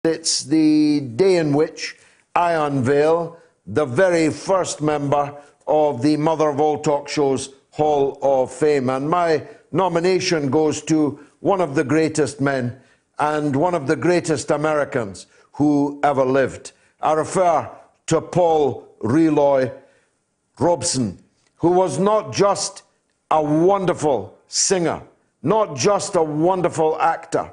It's the day in which I unveil the very first member of the Mother of All Talk Shows Hall of Fame. And my nomination goes to one of the greatest men and one of the greatest Americans who ever lived. I refer to Paul Leroy Robson, who was not just a wonderful singer, not just a wonderful actor,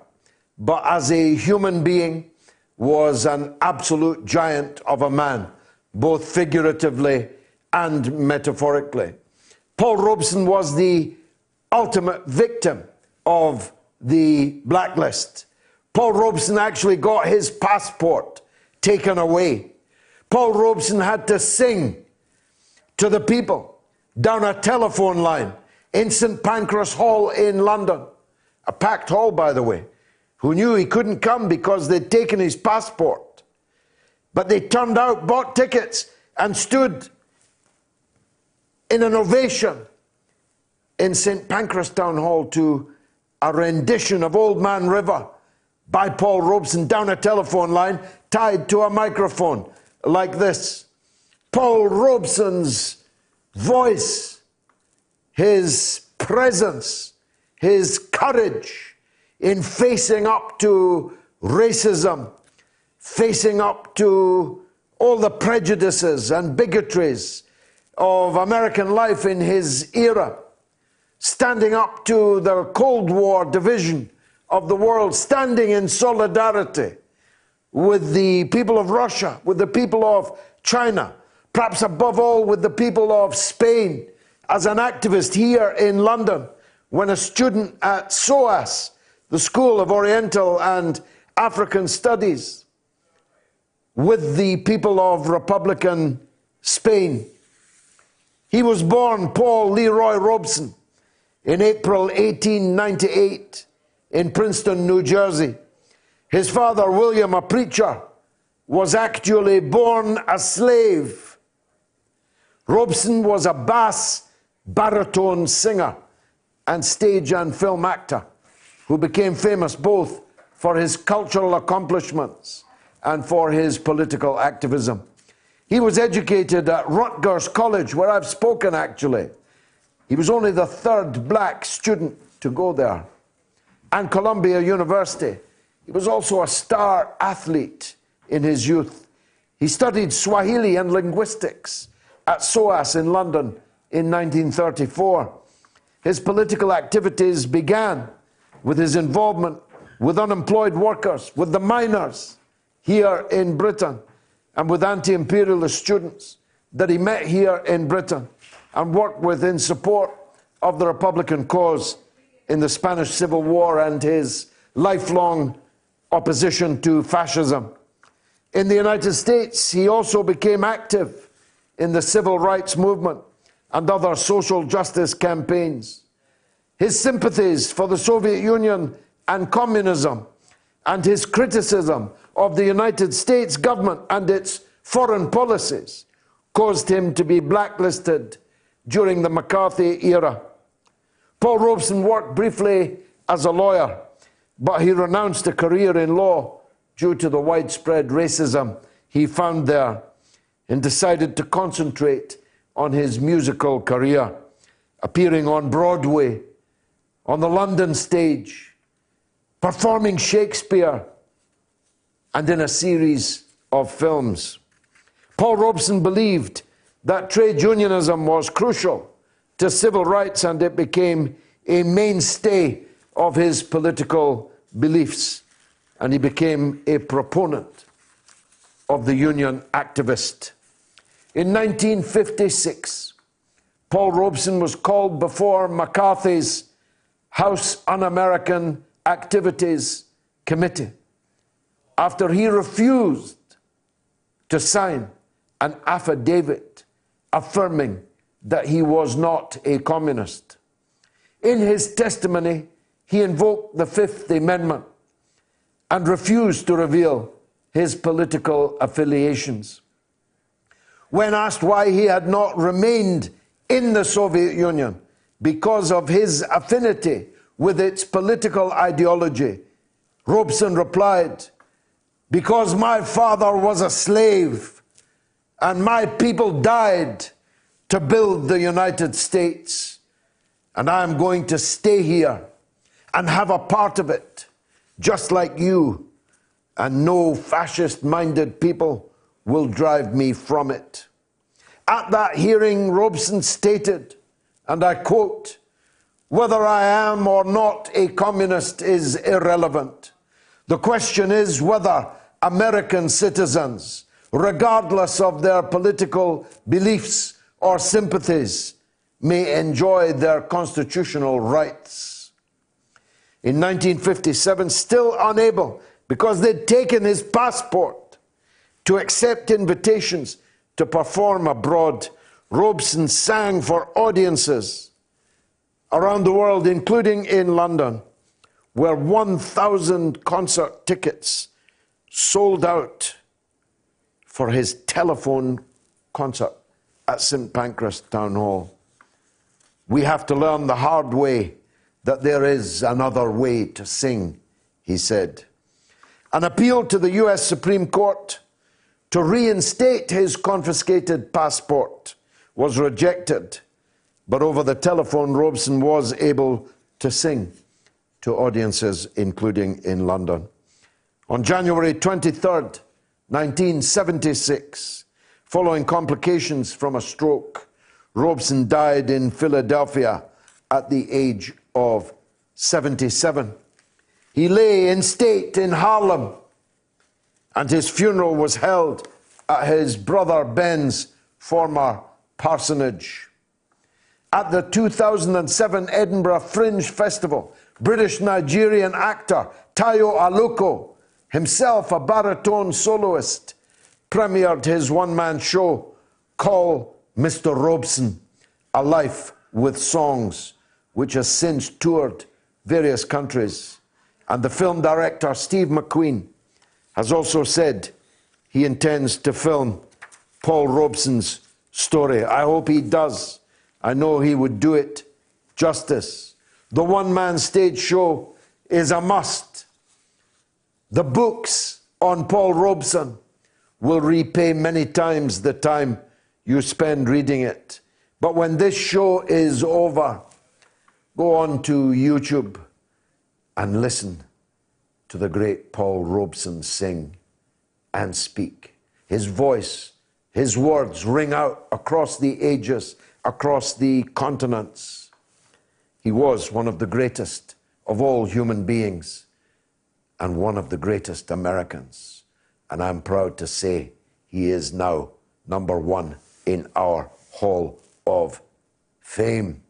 but as a human being was an absolute giant of a man, both figuratively and metaphorically. Paul Robson was the ultimate victim of the blacklist. Paul Robson actually got his passport taken away. Paul Robson had to sing to the people down a telephone line in St. Pancras Hall in London, a packed hall, by the way, who knew he couldn't come because they'd taken his passport. But they turned out, bought tickets, and stood in an ovation in St. Pancras Town Hall to a rendition of Old Man River by Paul Robeson down a telephone line tied to a microphone like this. Paul Robeson's voice, his presence, his courage in facing up to racism, facing up to all the prejudices and bigotries of American life in his era, standing up to the Cold War division of the world, standing in solidarity with the people of Russia, with the people of China, perhaps above all with the people of Spain, as an activist here in London, when a student at SOAS, the School of Oriental and African Studies, with the people of Republican Spain. He was born Paul Leroy Robson in April 1898 in Princeton, New Jersey. His father, William, a preacher, was actually born a slave. Robson was a bass baritone singer and stage and film actor who became famous both for his cultural accomplishments and for his political activism. He was educated at Rutgers College, where I've spoken actually. He was only the third black student to go there. And Columbia University. He was also a star athlete in his youth. He studied Swahili and linguistics at SOAS in London in 1934. His political activities began with his involvement with unemployed workers, with the miners here in Britain, and with anti-imperialist students that he met here in Britain and worked with in support of the Republican cause in the Spanish Civil War and his lifelong opposition to fascism. In the United States, he also became active in the civil rights movement and other social justice campaigns. His sympathies for the Soviet Union and communism and his criticism of the United States government and its foreign policies caused him to be blacklisted during the McCarthy era. Paul Robeson worked briefly as a lawyer, but he renounced a career in law due to the widespread racism he found there and decided to concentrate on his musical career, appearing on Broadway, on the London stage, performing Shakespeare, and in a series of films. Paul Robeson believed that trade unionism was crucial to civil rights, and it became a mainstay of his political beliefs, and he became a proponent of the union activist. In 1956, Paul Robeson was called before McCarthy's House Un-American Activities Committee after he refused to sign an affidavit affirming that he was not a communist. In his testimony, he invoked the Fifth Amendment and refused to reveal his political affiliations. When asked why he had not remained in the Soviet Union because of his affinity with its political ideology, Robson replied, because my father was a slave and my people died to build the United States. And I'm going to stay here and have a part of it, just like you. And no fascist-minded people will drive me from it. At that hearing, Robson stated, and I quote, "Whether I am or not a communist is irrelevant. The question is whether American citizens, regardless of their political beliefs or sympathies, may enjoy their constitutional rights." In 1957, still unable, because they'd taken his passport, to accept invitations to perform abroad, Robeson sang for audiences around the world, including in London, where 1,000 concert tickets sold out for his telephone concert at St. Pancras Town Hall. "We have to learn the hard way that there is another way to sing," he said. An appeal to the US Supreme Court to reinstate his confiscated passport was rejected, but over the telephone, Robeson was able to sing to audiences, including in London. On January 23rd, 1976, following complications from a stroke, Robeson died in Philadelphia at the age of 77. He lay in state in Harlem, and his funeral was held at his brother Ben's former parsonage. At the 2007 Edinburgh Fringe Festival, British-Nigerian actor Tayo Aluko, himself a baritone soloist, premiered his one-man show, Call Mr. Robson, A Life with Songs, which has since toured various countries. And the film director, Steve McQueen, has also said he intends to film Paul Robeson's story. I hope he does. I know he would do it justice. The one-man stage show is a must. The books on Paul Robeson will repay many times the time you spend reading it. But when this show is over, go on to YouTube and listen to the great Paul Robeson sing and speak. His voice, his words ring out across the ages, across the continents. He was one of the greatest of all human beings and one of the greatest Americans. And I'm proud to say he is now #1 in our Hall of Fame.